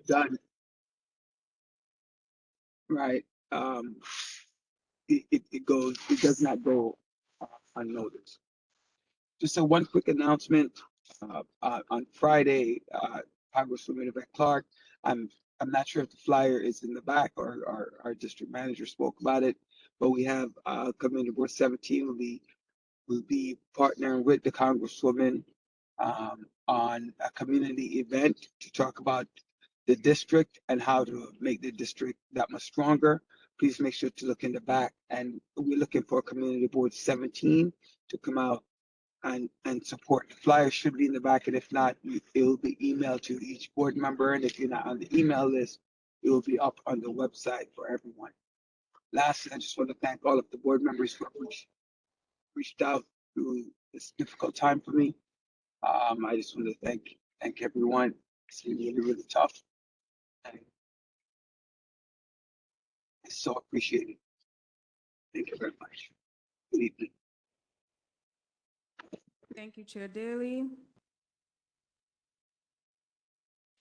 done right, it does not go unnoticed. Just a one quick announcement. On Friday, Congresswoman Yvette Clarke. I'm I'm not sure if the flyer is in the back or our district manager spoke about it, but we have Community Board 17 will be partnering with the Congresswoman on a community event to talk about the district and how to make the district that much stronger. Please make sure to look in the back. And we're looking for Community Board 17 to come out and support. The flyer should be in the back, and if not, it will be emailed to each board member. And if you're not on the email list, it will be up on the website for everyone. Lastly, I just want to thank all of the board members who have reached out through this difficult time for me. I just want to thank everyone. It's been really, really tough. And it's so appreciated. Thank you very much. Good evening. Thank you, Chair Daly.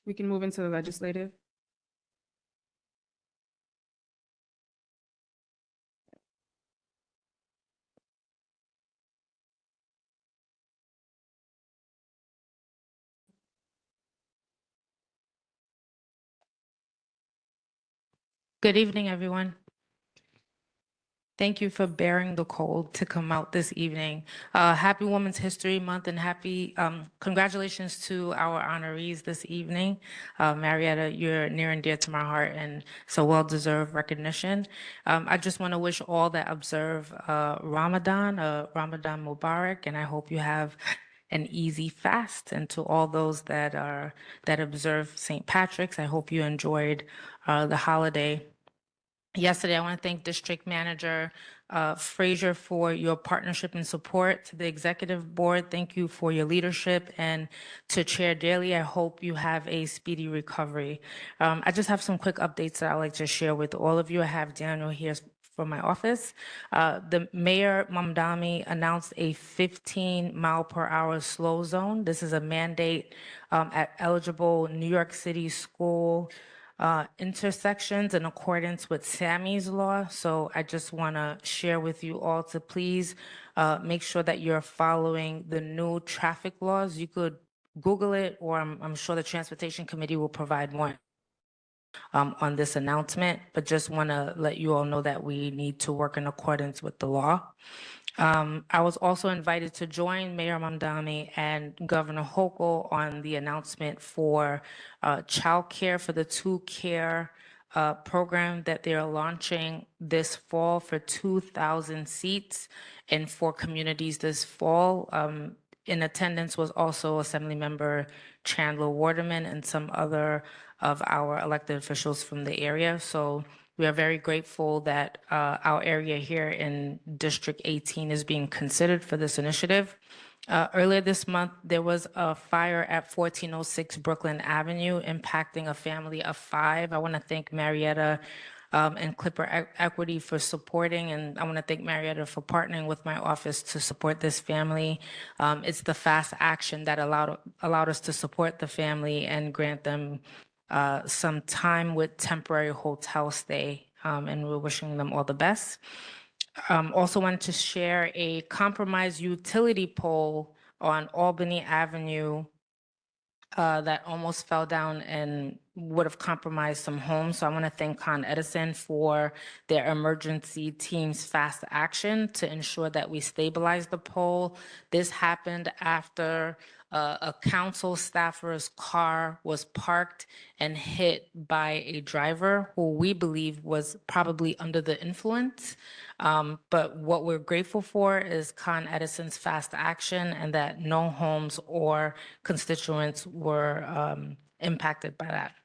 We can move into the legislative. Good evening, everyone. Thank you for bearing the cold to come out this evening. Happy Women's History Month and happy congratulations to our honorees this evening. Marietta, you're near and dear to my heart and so well-deserved recognition. I just want to wish all that observe Ramadan Mubarak, and I hope you have an easy fast. And to all those that observe St. Patrick's, I hope you enjoyed the holiday. Yesterday, I want to thank District Manager Frazier for your partnership and support. To the Executive Board, thank you for your leadership. And to Chair Daly, I hope you have a speedy recovery. I just have some quick updates that I'd like to share with all of you. I have Daniel here from my office. The Mayor Mamdani announced a 15-mile-per-hour slow zone. This is a mandate at eligible New York City school intersections in accordance with Sammy's law. So I just want to share with you all to please make sure that you're following the new traffic laws. You could Google it, or I'm sure the Transportation Committee will provide more on this announcement, but just want to let you all know that we need to work in accordance with the law. I was also invited to join Mayor Mamdani and Governor Hochul on the announcement for childcare for the 2Care program that they're launching this fall for 2,000 seats in 4 communities this fall. In attendance was also Assemblymember Chandler Waterman and some other of our elected officials from the area. So we are very grateful that our area here in District 18 is being considered for this initiative. Earlier this month, there was a fire at 1406 Brooklyn Avenue impacting a family of 5. I want to thank Marietta and Clipper Equity for supporting, and I want to thank Marietta for partnering with my office to support this family. It's the fast action that allowed us to support the family and grant them some time with temporary hotel stay, and we're wishing them all the best. Also wanted to share a compromised utility pole on Albany Avenue that almost fell down and would have compromised some homes. So I want to thank Con Edison for their emergency team's fast action to ensure that we stabilize the pole. This happened after a council staffer's car was parked and hit by a driver who we believe was probably under the influence. But what we're grateful for is Con Edison's fast action and that no homes or constituents were impacted by that.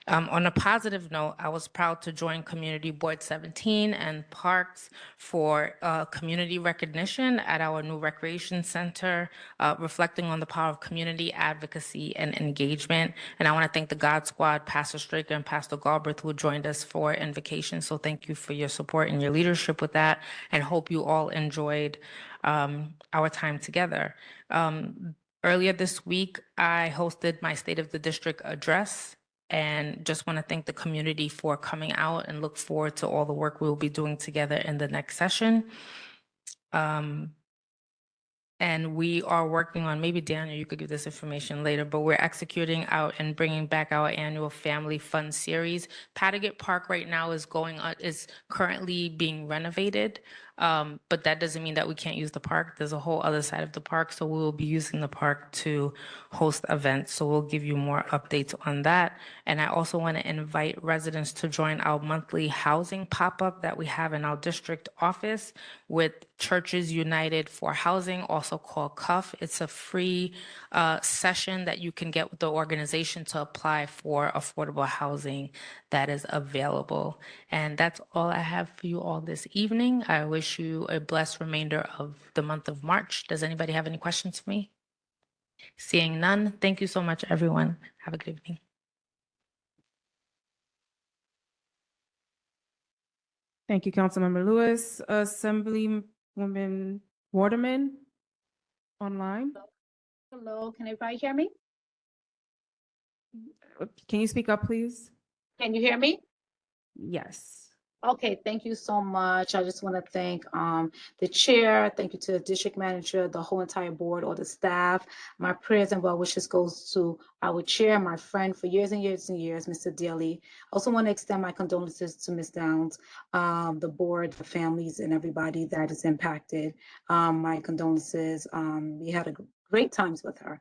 On a positive note, I was proud to join Community Board 17 and Parks for community recognition at our new recreation center, reflecting on the power of community advocacy and engagement. And I want to thank the God Squad, Pastor Straker and Pastor Galbraith, who joined us for invocation. So thank you for your support and your leadership with that, and hope you all enjoyed our time together. Earlier this week, I hosted my State of the District address and just want to thank the community for coming out and look forward to all the work we'll be doing together in the next session. And we are working on, maybe Daniel, you could give this information later, but we're executing out and bringing back our annual Family Fun Series. Padgett Park right now is is currently being renovated, but that doesn't mean that we can't use the park. There's a whole other side of the park, so we will be using the park to host events. So we'll give you more updates on that. And I also want to invite residents to join our monthly housing pop-up that we have in our district office with Churches United for Housing, also called CUF. It's a free session that you can get with the organization to apply for affordable housing that is available. And that's all I have for you all this evening. I wish you a blessed remainder of the month of March. Does anybody have any questions for me? Seeing none, thank you so much, everyone. Have a good evening. Thank you, Councilmember Lewis. Assemblywoman Waterman online. Hello, can everybody hear me? Can you speak up, please? Can you hear me? Yes. Okay, thank you so much. I just want to thank the chair. Thank you to the district manager, the whole entire board, all the staff. My prayers and well wishes goes to our chair, my friend for years and years and years, Mr. Daly. Also want to extend my condolences to Ms. Downs, the board, the families, and everybody that is impacted. My condolences. We had a great times with her.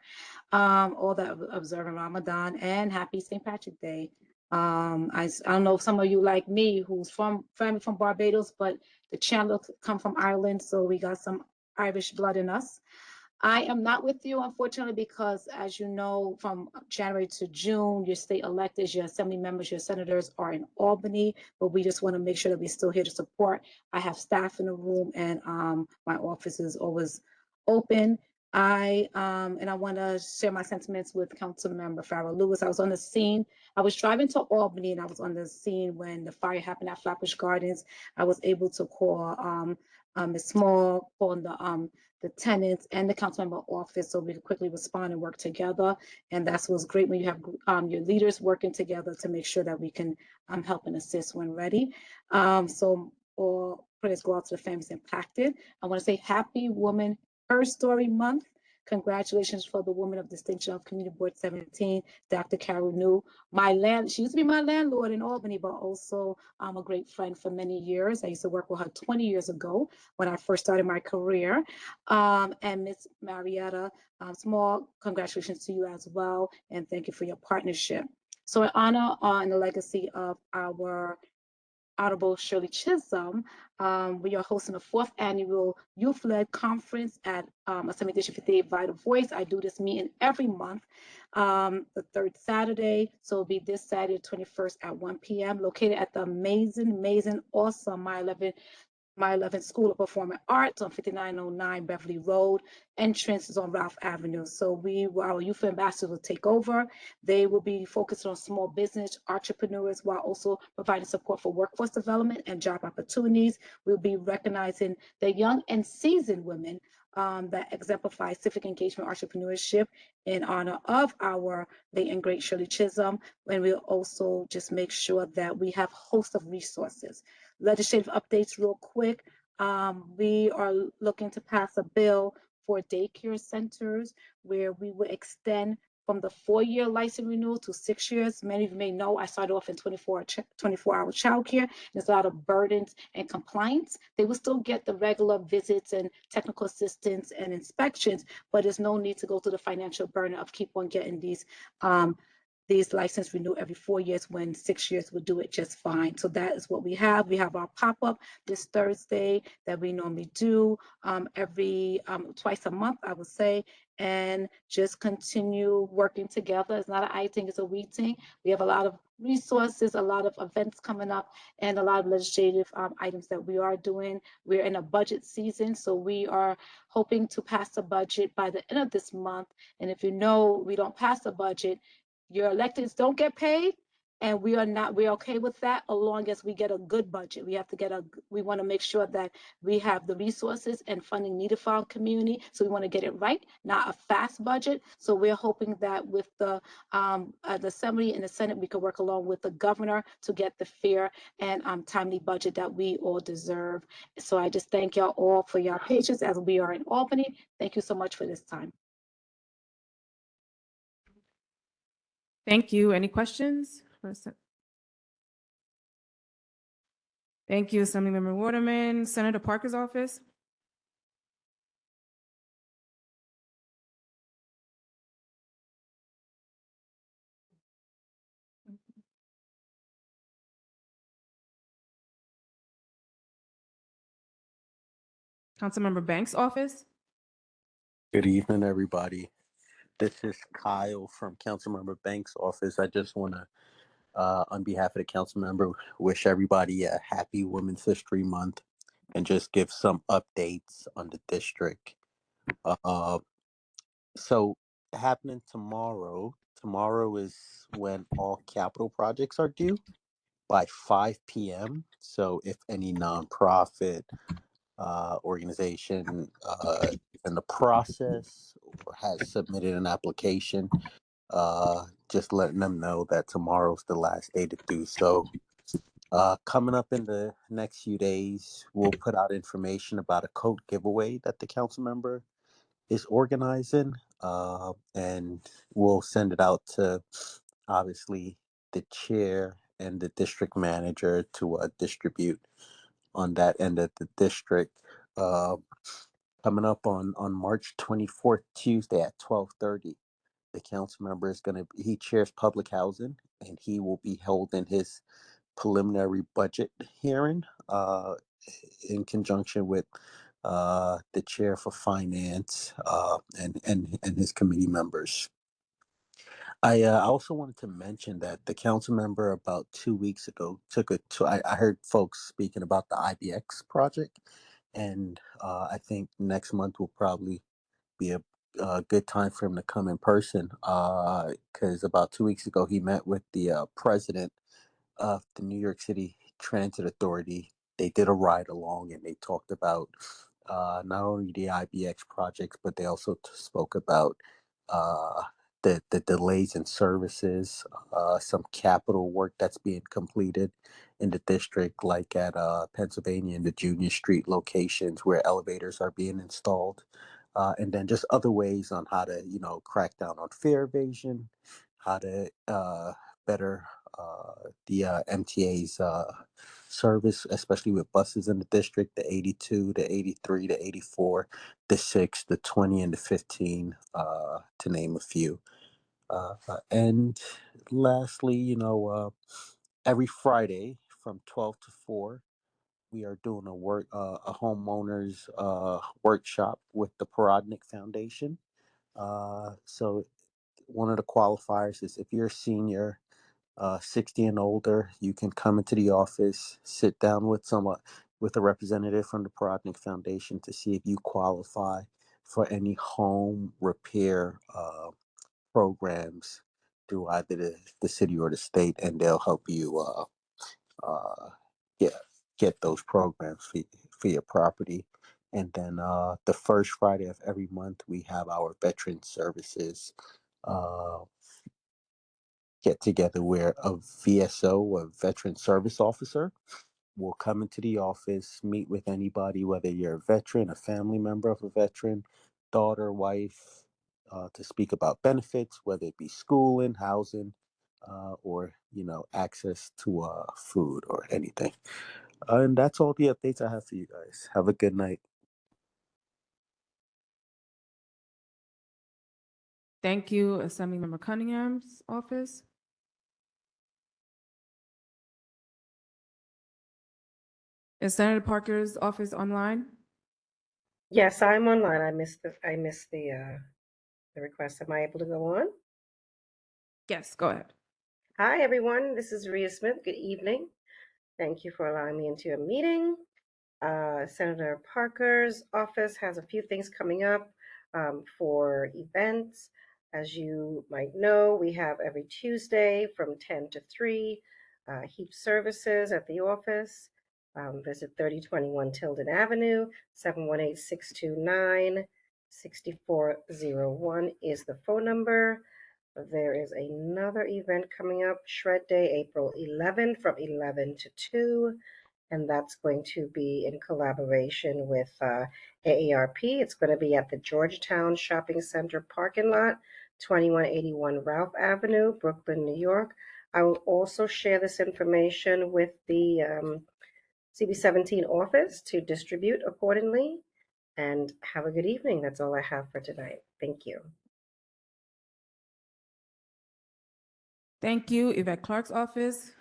All that observing Ramadan and happy St. Patrick's Day. I don't know if some of you like me who's from family from Barbados, but the channel come from Ireland, so we got some Irish blood in us. I am not with you, unfortunately, because as you know, from January to June, your state electeds, your assembly members, your senators are in Albany, but we just want to make sure that we're still here to support. I have staff in the room, and my office is always open. I want to share my sentiments with Councilmember Farrell Lewis. I was on the scene. I was driving to Albany, and I was on the scene when the fire happened at Flatbush Gardens. I was able to call Ms. Small, call the tenants and the council member office so we could quickly respond and work together. And that's what's great when you have your leaders working together to make sure that we can help and assist when ready. So all prayers go out to the families impacted. I want to say happy Woman Her Story Month. Congratulations for the Woman of Distinction of Community Board 17, Dr. Carol New. She used to be my landlord in Albany, but also a great friend for many years. I used to work with her 20 years ago when I first started my career. And Miss Marietta Small, congratulations to you as well, and thank you for your partnership. So in honor and the legacy of our Honorable Shirley Chisholm, we are hosting the 4th annual youth-led conference at Assembly District 58 Vital Voice. I do this meeting every month, the 3rd Saturday. So it'll be this Saturday, 21st at 1 p.m. located at the amazing, awesome My 11 School of Performing Arts on 5909 Beverly Road. Entrance is on Ralph Avenue. So our youth ambassadors will take over. They will be focused on small business entrepreneurs while also providing support for workforce development and job opportunities. We'll be recognizing the young and seasoned women that exemplify civic engagement entrepreneurship in honor of our late and great Shirley Chisholm. And we'll also just make sure that we have a host of resources. Legislative updates real quick. We are looking to pass a bill for daycare centers where we will extend from the 4-year license renewal to 6 years. Many of you may know I started off in 24-hour childcare, and there's a lot of burdens and compliance. They will still get the regular visits and technical assistance and inspections, but there's no need to go through the financial burden of keep on getting these license renew every 4 years when 6 years would do it just fine. So that is what we have. We have our pop-up this Thursday that we normally do every twice a month, I would say, and just continue working together. It's not an I thing, it's a we thing. We have a lot of resources, a lot of events coming up, and a lot of legislative items that we are doing. We're in a budget season, so we are hoping to pass the budget by the end of this month. And if you know we don't pass the budget, your electeds don't get paid, And we're okay with that as long as we get a good budget. We want to make sure that we have the resources and funding needed for our community. So we want to get it right, not a fast budget. So we're hoping that with the Assembly and the Senate, we could work along with the governor to get the fair and timely budget that we all deserve. So I just thank y'all all for your patience as we are in Albany. Thank you so much for this time. Thank you. Any questions? Thank you, Assemblymember Waterman. Senator Parker's office. Councilmember Banks' office. Good evening, everybody. This is Kyle from Councilmember Banks' office. I just want to, on behalf of the council member, wish everybody a happy Women's History Month and just give some updates on the district. So happening tomorrow is when all capital projects are due by 5 p.m. So if any nonprofit organization in the process or has submitted an application, just letting them know that tomorrow's the last day to do so. Coming up in the next few days, we'll put out information about a coat giveaway that the council member is organizing, and we'll send it out to obviously the chair and the district manager to distribute on that end of the district. Coming up on March 24th, Tuesday at 12:30. The council member is he chairs public housing, and he will be holding his preliminary budget hearing in conjunction with the chair for finance and his committee members. I also wanted to mention that the council member about 2 weeks ago I heard folks speaking about the IBX project, and I think next month will probably be a good time for him to come in person, because about 2 weeks ago he met with the president of the New York City Transit Authority. They did a ride along and they talked about not only the IBX projects, but they also spoke about uh, the delays in services, some capital work that's being completed in the district, like at Pennsylvania and the Junior Street locations where elevators are being installed. And then just other ways on how to, crack down on fare evasion, how to better the MTA's service, especially with buses in the district, the 82, the 83, the 84, the 6, the 20, and the 15, to name a few. And lastly, every Friday from 12 to 4, we are doing a homeowners workshop with the Parodnik Foundation. So one of the qualifiers is if you're a senior, 60 and older, you can come into the office, sit down with a representative from the Parodnik Foundation to see if you qualify for any home repair programs through either the city or the state, and they'll help you get those programs for your property. And then the first Friday of every month, we have our veteran services get together where a VSO, a veteran service officer, will come into the office, meet with anybody, whether you're a veteran, a family member of a veteran, daughter, wife, to speak about benefits, whether it be schooling, housing, or access to food or anything. And that's all the updates I have for you guys. Have a good night. Thank you, Assemblymember Cunningham's office. Is Senator Parker's office online? Yes, I'm online. I missed the request. Am I able to go on? Yes, go ahead. Hi, everyone. This is Rhea Smith. Good evening. Thank you for allowing me into your meeting. Senator Parker's office has a few things coming up for events. As you might know, we have every Tuesday from 10 to 3 HEAP services at the office. Visit 3021 Tilden Avenue. 718-629-6401 is the phone number. There is another event coming up, Shred Day, April 11th from 11 to 2, and that's going to be in collaboration with AARP. It's going to be at the Georgetown Shopping Center parking lot, 2181 Ralph Avenue, Brooklyn, New York. I will also share this information with the CB17 office to distribute accordingly. And have a good evening. That's all I have for tonight. Thank you. Thank you. Yvette Clark's office.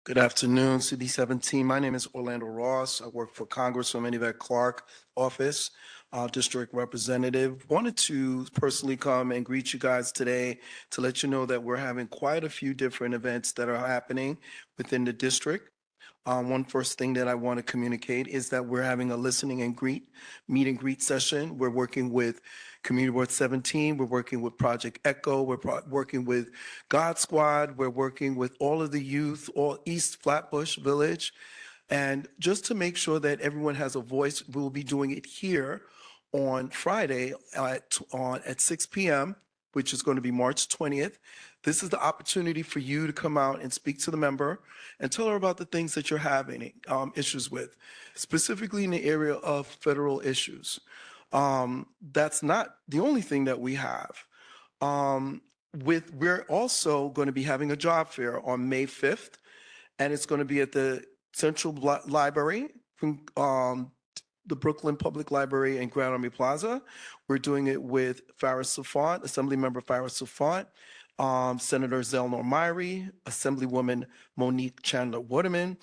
Good afternoon, CD17. My name is Orlando Ross. I work for Congresswoman Yvette Clark office, district representative. Wanted to personally come and greet you guys today to let you know that we're having quite a few different events that are happening within the district. One first thing that I want to communicate is that we're having a listening and meet and greet session. We're working with Community Board 17. We're working with Project Echo. We're working with God Squad. We're working with all of the youth, all East Flatbush Village. And just to make sure that everyone has a voice, we'll be doing it here on Friday at 6 p.m., which is going to be March 20th. This is the opportunity for you to come out and speak to the member and tell her about the things that you're having issues with, specifically in the area of federal issues. That's not the only thing that we have. We're also going to be having a job fair on May 5th, and it's going to be at the Central Library, the Brooklyn Public Library and Grand Army Plaza. We're doing it with Faris Safant, Assemblymember Faris Safant, Senator Zelnor Myrie, Assemblywoman Monique Chandler Waterman,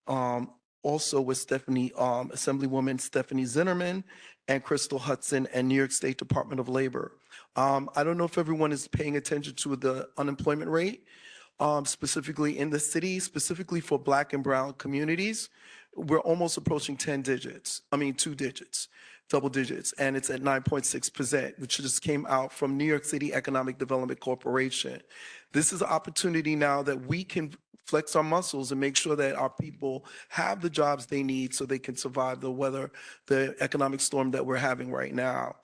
also with Assemblywoman Stephanie Zinnerman and Crystal Hudson and New York State Department of Labor. I don't know if everyone is paying attention to the unemployment rate, specifically in the city, specifically for Black and Brown communities. We're almost approaching 2 digits, double digits, and it's at 9.6%, which just came out from New York City Economic Development Corporation. This is an opportunity now that we can flex our muscles and make sure that our people have the jobs they need so they can survive the economic storm that we're having right now.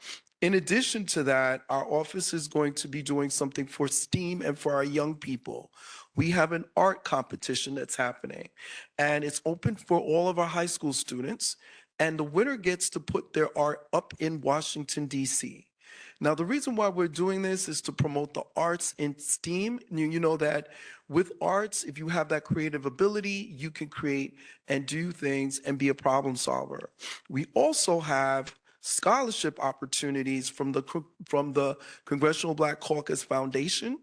In addition to that, our office is going to be doing something for STEAM and for our young people. We have an art competition that's happening, and it's open for all of our high school students, and the winner gets to put their art up in Washington, D.C. Now, the reason why we're doing this is to promote the arts in STEAM. You know that with arts, if you have that creative ability, you can create and do things and be a problem solver. We also have scholarship opportunities from the Congressional Black Caucus Foundation,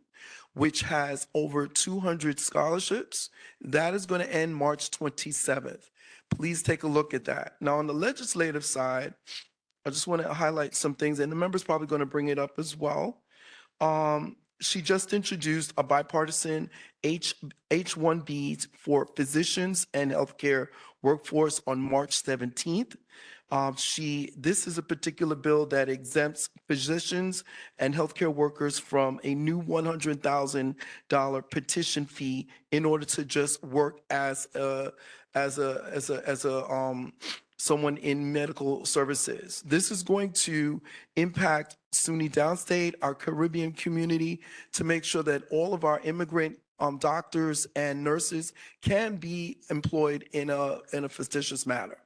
which has over 200 scholarships. That is going to end March 27th. Please take a look at that. Now, on the legislative side, I just want to highlight some things, and the member's probably going to bring it up as well. She just introduced a bipartisan H-1Bs for physicians and healthcare workforce on March 17th. This is a particular bill that exempts physicians and healthcare workers from a new $100,000 petition fee in order to just work as someone in medical services. This is going to impact SUNY Downstate, our Caribbean community, to make sure that all of our immigrant doctors and nurses can be employed in a fastidious manner.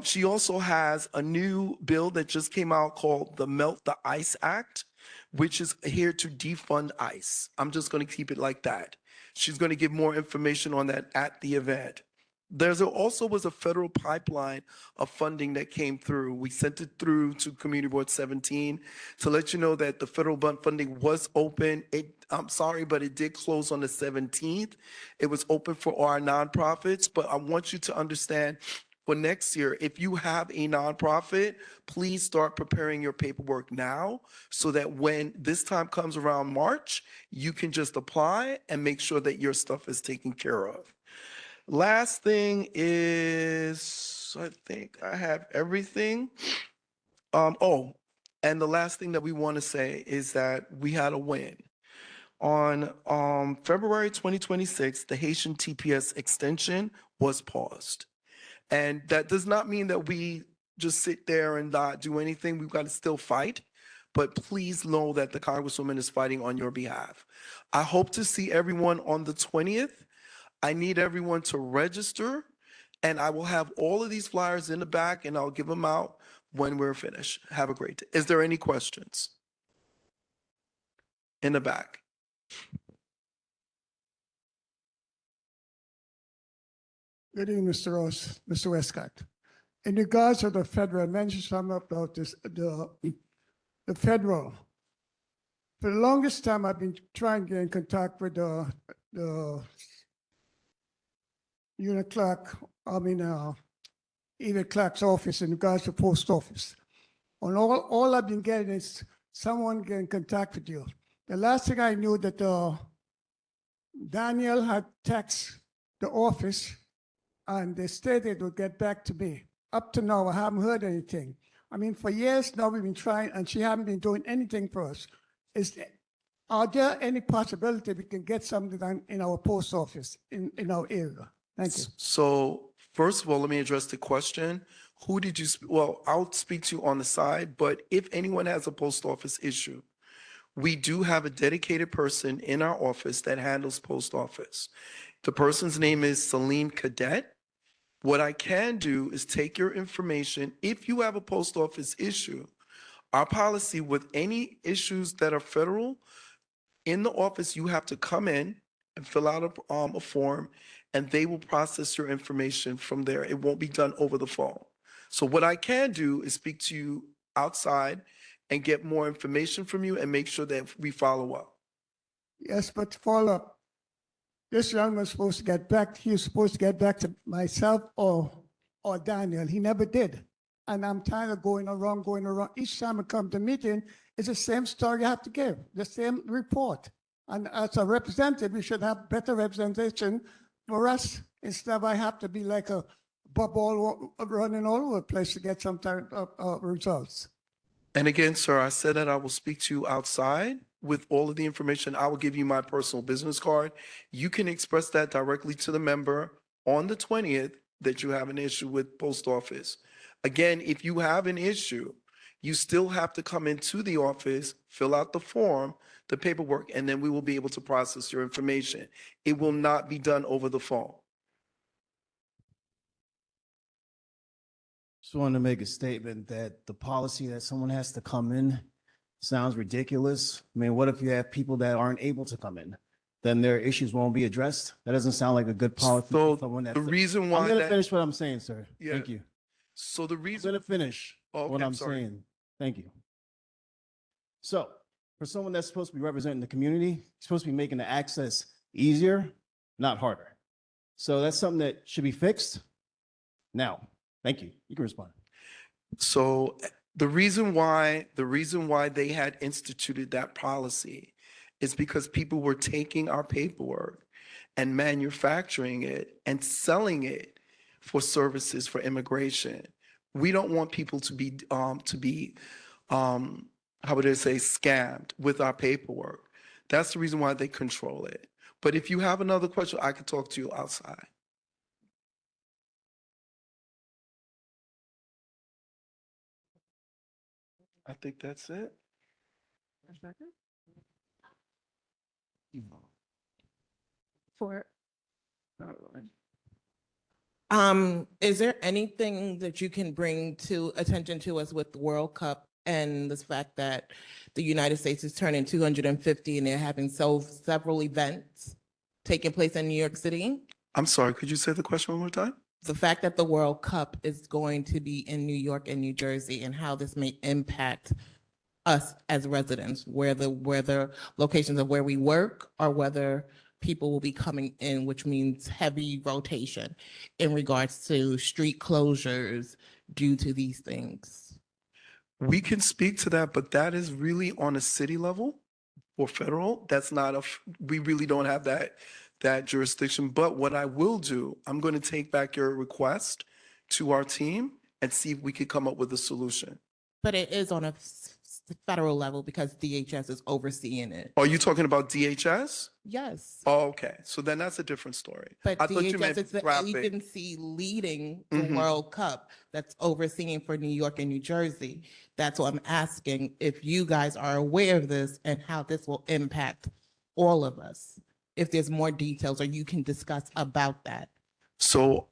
She also has a new bill that just came out called the Melt the Ice Act, which is here to defund ICE. I'm just going to keep it like that. She's going to give more information on that at the event. There also was a federal pipeline of funding that came through. We sent it through to Community Board 17 to let you know that the federal funding was open. I'm sorry, but it did close on the 17th. It was open for our nonprofits, but I want you to understand for next year, if you have a nonprofit, please start preparing your paperwork now so that when this time comes around March, you can just apply and make sure that your stuff is taken care of. Last thing is, I think I have everything. And the last thing that we want to say is that we had a win. On February 2026, the Haitian TPS extension was paused. And that does not mean that we just sit there and not do anything. We've got to still fight. But please know that the Congresswoman is fighting on your behalf. I hope to see everyone on the 20th. I need everyone to register, and I will have all of these flyers in the back, and I'll give them out when we're finished. Have a great day. Is there any questions? In the back. Good evening, Mr. Ross, Mr. Westcott. In regards to the federal, I mentioned something about this, the federal. For the longest time, I've been trying to get in contact with the unit clerk, Eva Clark's office in regards to post office. And all I've been getting is someone get in contact with you. The last thing I knew that Daniel had texted the office and they stated would get back to me. Up to now, I haven't heard anything. I mean, for years now we've been trying and she hasn't been doing anything for us. Are there any possibility we can get something done in our post office in our area? Thank you. So first of all, let me address the question. Who did you, well, I'll speak to you on the side, but if anyone has a post office issue, we do have a dedicated person in our office that handles post office. The person's name is Celine Cadet. What I can do is take your information. If you have a post office issue, our policy with any issues that are federal, in the office, you have to come in and fill out a form, and they will process your information from there. It won't be done over the phone. So what I can do is speak to you outside and get more information from you and make sure that we follow up. Yes, but follow up. This young man was supposed to get back, he was supposed to get back to myself or Daniel. He never did. And I'm tired of going around. Each time I come to meeting, it's the same story I have to give, the same report. And as a representative, we should have better representation for us instead of I have to be like a bubble running all over the place to get some type of results. And again, sir, I said that I will speak to you outside with all of the information. I will give you my personal business card. You can express that directly to the member on the 20th that you have an issue with post office. Again, if you have an issue, you still have to come into the office, fill out the form, the paperwork, and then we will be able to process your information. It will not be done over the phone. Just wanted to make a statement that the policy that someone has to come in sounds ridiculous. I mean, what if you have people that aren't able to come in? Then their issues won't be addressed. That doesn't sound like a good policy. So for someone the that's- reason why I'm gonna that, finish what I'm saying, sir. Yeah. Thank you. so the I'm reason, gonna finish Oh, what okay, I'm sorry. saying. Thank you. So for someone that's supposed to be representing the community, supposed to be making the access easier, not harder. So that's something that should be fixed now. Thank you. You can respond. So the reason why they had instituted that policy is because people were taking our paperwork and manufacturing it and selling it for services for immigration. We don't want people to be how would I say, scammed with our paperwork. That's the reason why they control it. But if you have another question, I could talk to you outside. I think that's it. For Is there anything that you can bring to attention to us with the World Cup and the fact that the United States is turning 250 and they're having several events taking place in New York City? I'm sorry, could you say the question one more time? The fact that the World Cup is going to be in New York and New Jersey and how this may impact us as residents, where the locations of where we work or whether people will be coming in, which means heavy rotation in regards to street closures due to these things? We can speak to that, but that is really on a city level or federal. That's not we really don't have that jurisdiction. But what I will do, I'm going to take back your request to our team and see if we could come up with a solution. But it is on a federal level because DHS is overseeing it. Are you talking about DHS? Yes. Oh, okay. So then that's a different story. But I thought you DHS meant is the traffic. agency leading the Mhm. World Cup that's overseeing for New York and New Jersey. That's what I'm asking, if you guys are aware of this and how this will impact all of us. If there's more details or you can discuss about that. So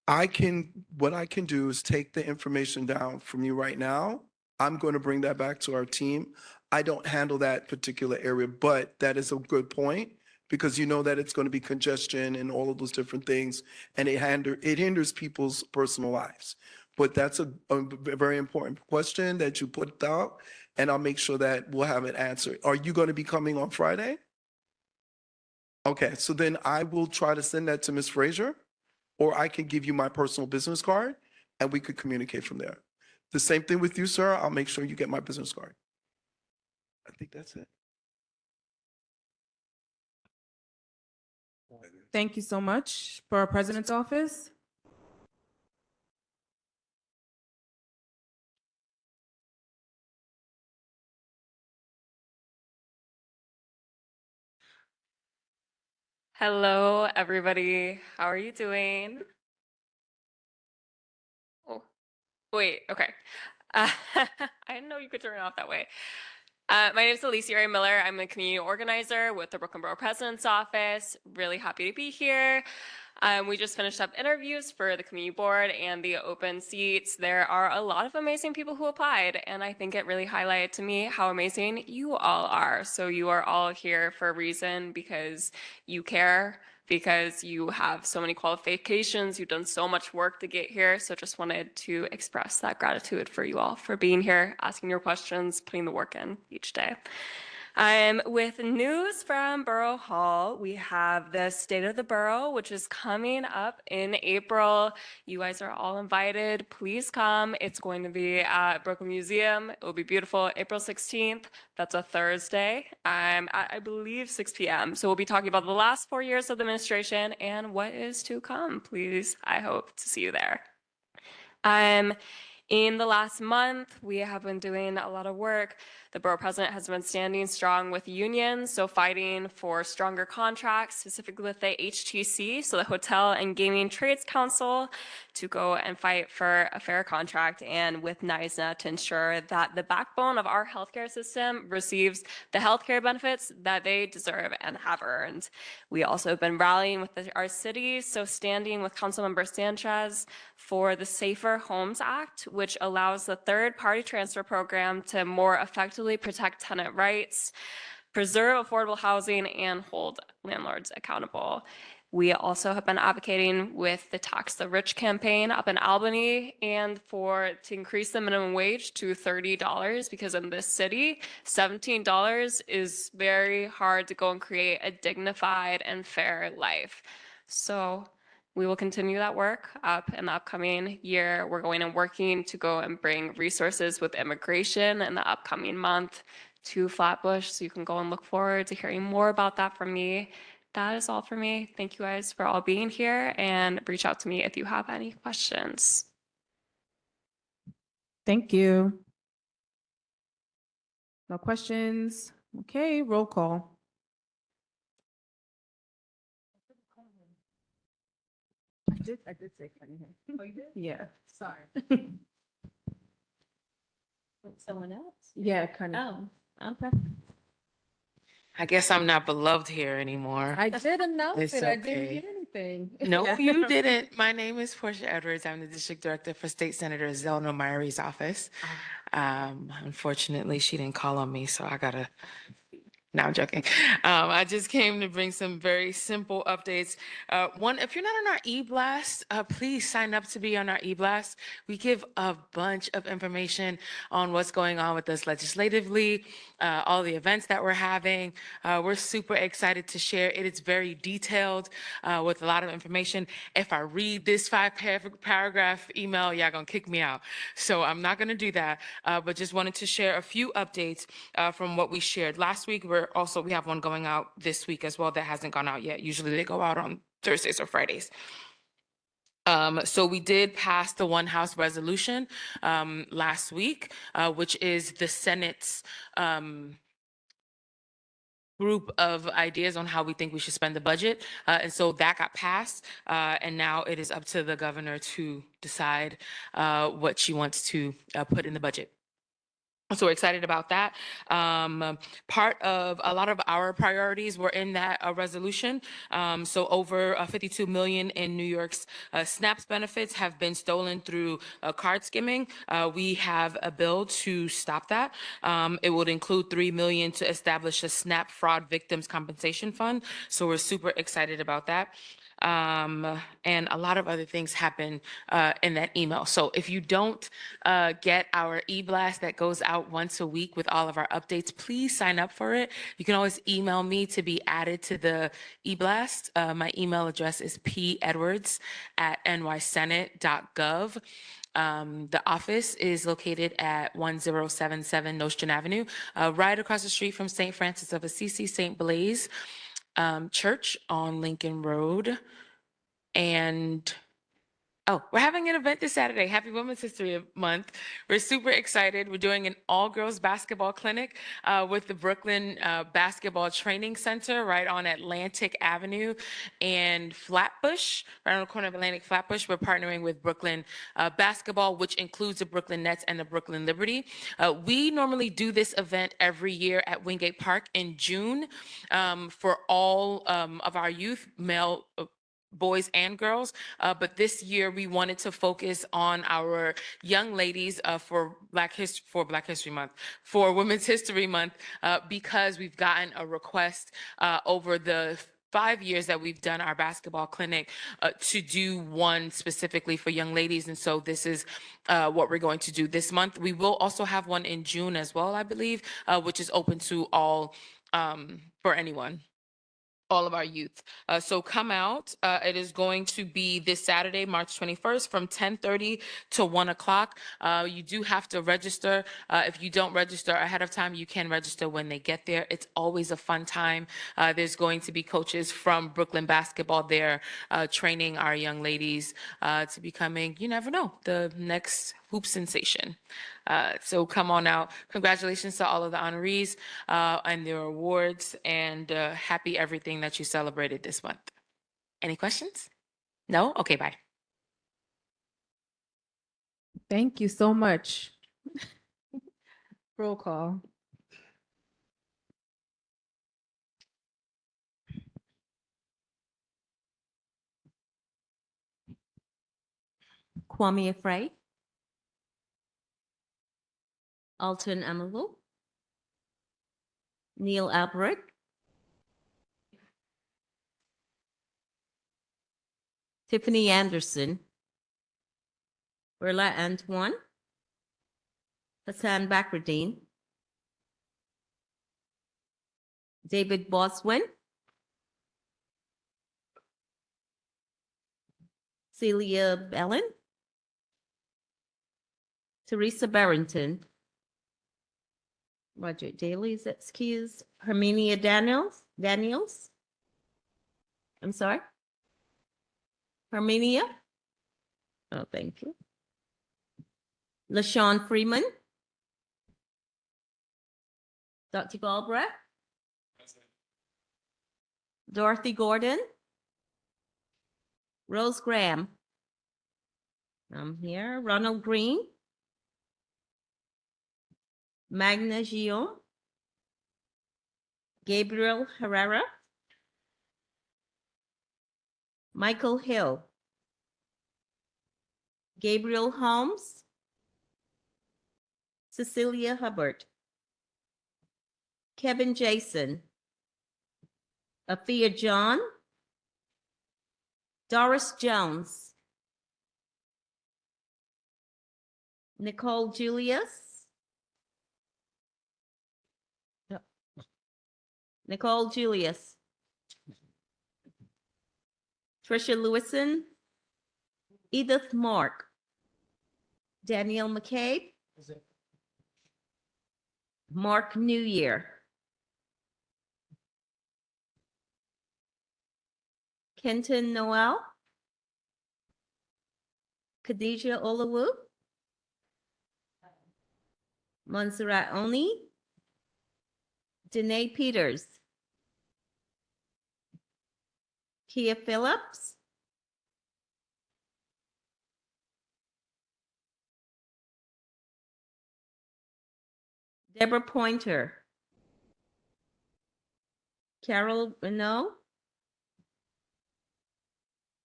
what I can do is take the information down from you right now. I'm going to bring that back to our team. I don't handle that particular area, but that is a good point because you know that it's going to be congestion and all of those different things, and it hinders people's personal lives. But that's a very important question that you put out, and I'll make sure that we'll have it answered. Are you going to be coming on Friday? Okay, so then I will try to send that to Ms. Frazier, or I can give you my personal business card, and we could communicate from there. The same thing with you, sir. I'll make sure you get my business card. I think that's it. Thank you so much. For our president's office. Hello, everybody. How are you doing? Oh, wait, okay. I didn't know you could turn it off that way. My name is Alicia Ray Miller. I'm a community organizer with the Brooklyn Borough President's Office. Really happy to be here. We just finished up interviews for the community board and the open seats. There are a lot of amazing people who applied, and I think it really highlighted to me how amazing you all are. So you are all here for a reason because you care, because you have so many qualifications, you've done so much work to get here. So just wanted to express that gratitude for you all for being here, asking your questions, putting the work in each day. With news from Borough Hall, we have the State of the Borough, which is coming up in April. You guys are all invited. Please come. It's going to be at Brooklyn Museum. It will be beautiful. April 16th. That's a Thursday. I believe 6 p.m. So we'll be talking about the last 4 years of the administration and what is to come. Please, I hope to see you there. In the last month, we have been doing a lot of work. The borough president has been standing strong with unions, so fighting for stronger contracts, specifically with the HTC, so the Hotel and Gaming Trades Council, to go and fight for a fair contract, and with NISNA to ensure that the backbone of our healthcare system receives the healthcare benefits that they deserve and have earned. We also have been rallying with our cities, so standing with Councilmember Sanchez for the Safer Homes Act, which allows the third-party transfer program to more effectively protect tenant rights, preserve affordable housing, and hold landlords accountable. We also have been advocating with the Tax the Rich campaign up in Albany and to increase the minimum wage to $30 because in this city, $17 is very hard to go and create a dignified and fair life. So we will continue that work up in the upcoming year. We're going and working to go and bring resources with immigration in the upcoming month to Flatbush. So you can go and look forward to hearing more about that from me. That is all for me. Thank you guys for all being here, and reach out to me if you have any questions. Thank you. No questions? Okay, roll call. I did say Cunningham. Oh, you did? Yeah. Sorry. Someone else? Yeah, Cunningham. Oh, okay. I guess I'm not beloved here anymore. I did announce It's it. I didn't okay. hear anything. No, Yeah. you didn't. My name is Portia Edwards. I'm the district director for State Senator Zelno Myri's office. Unfortunately, she didn't call on me, so I gotta No, I'm joking. I just came to bring some very simple updates. One, if you're not on our e-blast, please sign up to be on our e-blast. We give a bunch of information on what's going on with us legislatively, all the events that we're having. We're super excited to share it. It's very detailed with a lot of information. If I read this paragraph email, y'all gonna kick me out. So I'm not gonna do that, but just wanted to share a few updates from what we shared last week. We have one going out this week as well that hasn't gone out yet. Usually they go out on Thursdays or Fridays. So we did pass the One House resolution last week, which is the Senate's group of ideas on how we think we should spend the budget. And so that got passed. And now it is up to the governor to decide what she wants to put in the budget. So we're excited about that. Part of a lot of our priorities were in that resolution. So over 52 million in New York's SNAPS benefits have been stolen through card skimming. We have a bill to stop that. It would include 3 million to establish a SNAP fraud victims compensation fund. So we're super excited about that. And a lot of other things happen in that email. So if you don't get our e-blast that goes out once a week with all of our updates, please sign up for it. You can always email me to be added to the e-blast. My email address is pedwards@nysenate.gov. The office is located at 1077 Nostrand Avenue, right across the street from St. Francis of Assisi, St. Blaise Church on Lincoln Road. And we're having an event this Saturday. Happy Women's History Month. We're super excited. We're doing an all-girls basketball clinic with the Brooklyn Basketball Training Center right on Atlantic Avenue and Flatbush, right on the corner of Atlantic Flatbush. We're partnering with Brooklyn Basketball, which includes the Brooklyn Nets and the Brooklyn Liberty. We normally do this event every year at Wingate Park in June for all of our youth, male boys and girls, but this year we wanted to focus on our young ladies for Black History Month, for Women's History Month, because we've gotten a request over the 5 years that we've done our basketball clinic to do one specifically for young ladies. And so this is what we're going to do this month. We will also have one in June as well, I believe, which is open to all, for anyone. All of our youth. So come out. It is going to be this Saturday, March 21st from 10:30 to 1 o'clock. You do have to register. If you don't register ahead of time, you can register when they get there. It's always a fun time. There's going to be coaches from Brooklyn Basketball there training our young ladies to becoming, you never know, the next hoop sensation. So come on out. Congratulations to all of the honorees and their awards, and happy everything that you celebrated this month. Any questions? No? Okay, bye. Thank you so much. Roll call. Kwame Afraid, Alton Amalu, Neil Albrecht, Tiffany Anderson, Berla Antoine, Hassan Bakruddin, David Boswin, Celia Bellin, Teresa Barrington, Roger Daly's excused, Herminia Daniels. I'm sorry. Herminia. Oh, thank you. LaShawn Freeman. Dr. Galbraith. Dorothy Gordon. Rose Graham. I'm here. Ronald Green. Magna Guillaume. Gabriel Herrera. Michael Hill. Gabriel Holmes. Cecilia Hubbard. Kevin Jason, Afia John, Doris Jones, Nicole Julius, Nicole Julius, Trisha Lewison, Edith Mark, Danielle McCabe, Mark New Year, Kenton Noel, Khadijah Olawu, Montserrat Oni, Danae Peters, Kia Phillips, Deborah Pointer, Carol Renault,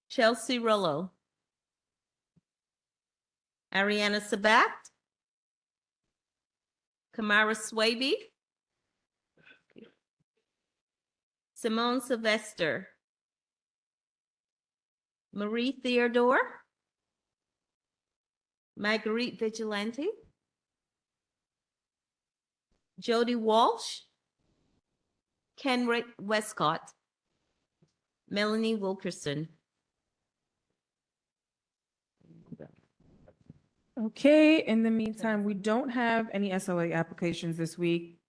Chelsea Rollo, Ariana Sabat, Kamara Swaby, Simone Sylvester, Marie Theodore, Marguerite Vigilante, Jody Walsh, Kenrick Westcott, Melanie Wilkerson. Okay, in the meantime, we don't have any SLA applications this week.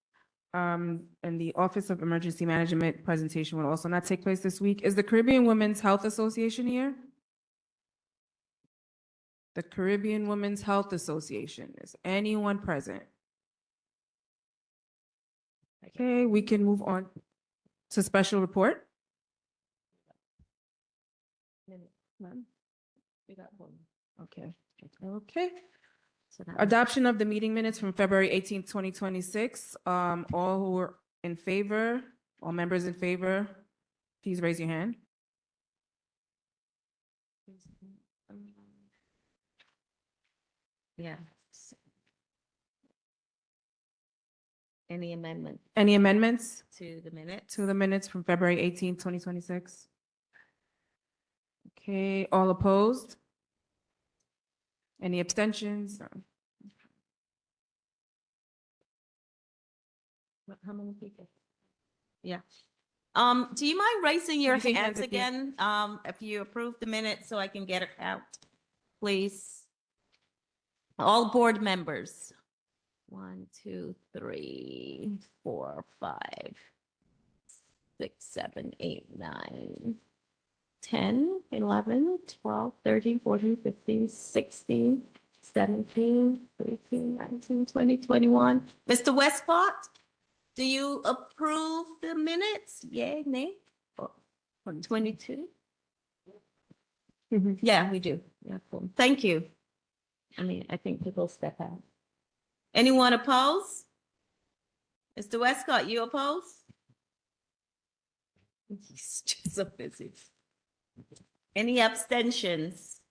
And the Office of Emergency Management presentation will also not take place this week. Is the Caribbean Women's Health Association here? The Caribbean Women's Health Association. Is anyone present? Okay, we can move on to special report. None? We got one. Okay. Okay. Adoption of the meeting minutes from February 18th, 2026. All who are in favor, all members in favor, please raise your hand. Yeah. Any amendment Any amendments to the minutes? to the minutes from February 18th, 2026? Okay, all opposed? Any abstentions? How many people? Yeah. Do you mind raising your Raising hands hands if you- again? If you approve the minutes so I can get it out, please. All board members. 1, 2, 3, 4, 5, 6, 7, 8, 9, 10, 11, 12, 13, 14, 15, 16, 17, 18, 19, 20, 21. Mr. Westcott, do you approve the minutes? Yay, nay? 22? Yeah, we do. Yeah, cool. Thank you. I mean, I think people step out. Anyone oppose? Mr. Westcott, you oppose? He's just so busy. Any abstentions?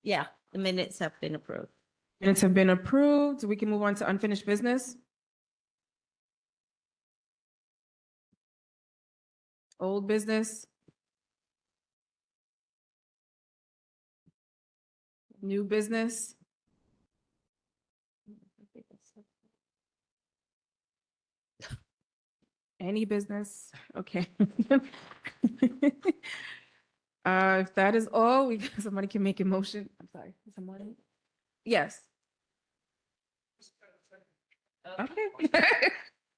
Yeah, the minutes have been approved. Minutes have been approved. We can move on to unfinished business. Old business. New business. Any business? Okay. If that is all, somebody can make a motion. I'm sorry, somebody? Yes. Okay.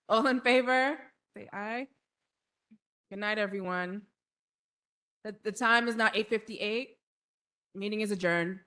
All in favor, say aye. Good night, everyone. The time is now 8:58. Meeting is adjourned.